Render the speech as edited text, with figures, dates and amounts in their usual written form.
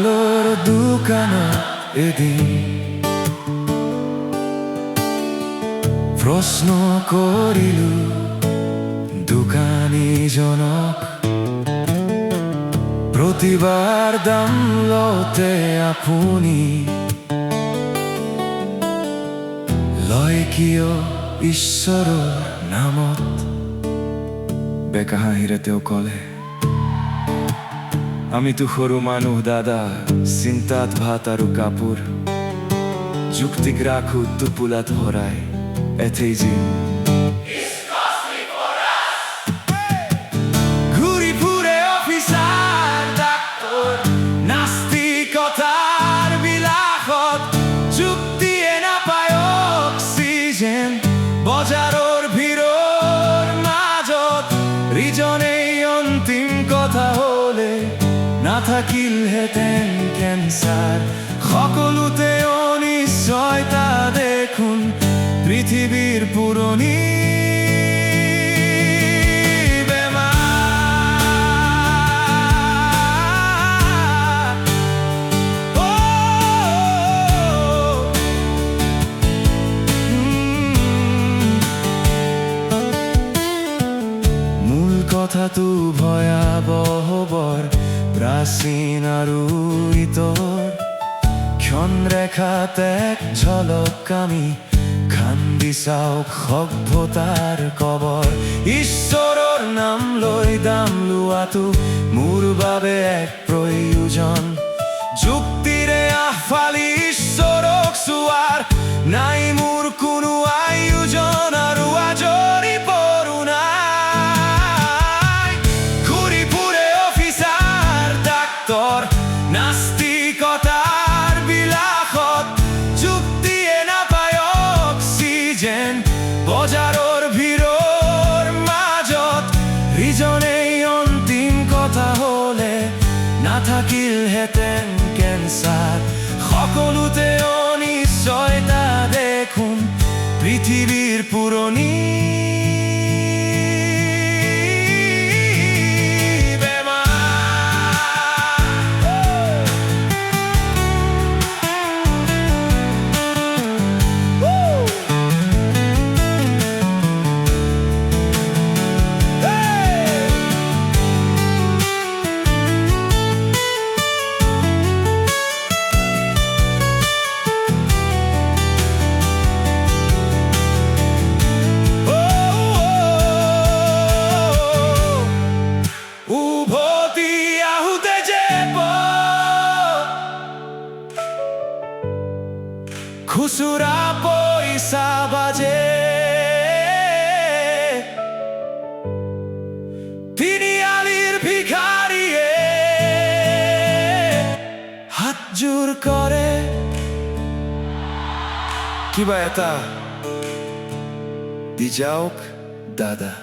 ফলৰ দোকানত এদিন প্ৰশ্ন কৰিলো দোকানীজনক, প্ৰতিবাৰ দাম লওঁতে আপুনি লয় কিয় ঈশ্বৰৰ নামত? বেকা হাঁহিৰে তেওঁ ক'লে, আমিতো সৰু মানুহ দাদা, চিন্তাত ভাত আৰু কাপোৰ, যুক্তিক ৰাখো টোপোলাত ভৰাই এতেই জিম। ঘূৰি ফুৰে অফিচাৰ ডাক্তৰ, নাস্তিকতাৰ বিলাসত যুক্তিয়ে নাপায় অক্সিজেন। বজাৰৰ ভিৰৰ মাজত ৰিজনেই অন্তিম কথা হ'লে নাথাকিলহেঁতেন কেঞ্চাৰ। সকলোতে অনিশ্চয়তা দেখোন পৃথিৱীৰ পুৰণি কথাটো ভয়াবহ বৰ প্ৰাচীন আৰু ইতৰ ক্ষণৰেখাত এক ঝলক আমি খান্দি চাওক সভ্যতাৰ কবৰ। ঈশ্বৰৰ নাম লৈ দাম লোৱাটো মোৰ বাবে এক প্ৰয়োজন। যুক্তিৰে আহফালি ঈশ্বৰক চোৱাৰ নাই মোৰ কোনো আয়োজন, আৰু আজৰি পৰো নাই। ঘূৰি ফুৰে অফিচাৰ ডাক্তৰ, নাস্তিকতাৰ বিলাসত যুক্তিয়ে নাপায় অক্সিজেন। বজাৰৰ ভিৰৰ মাজত ৰিজনেই অন্তিম কথা হ'লে নাথাকিলহেঁতেন কেঞ্চাৰ। সকলোতে অনিশ্চয়তা দেখোন পৃথিৱীৰ পুৰণি খুচুৰা পইচা বাজে। তিনিআলিৰ ভিখাৰীয়ে হাতজোৰ কৰে, কিবা এটা দি যাওক দাদা।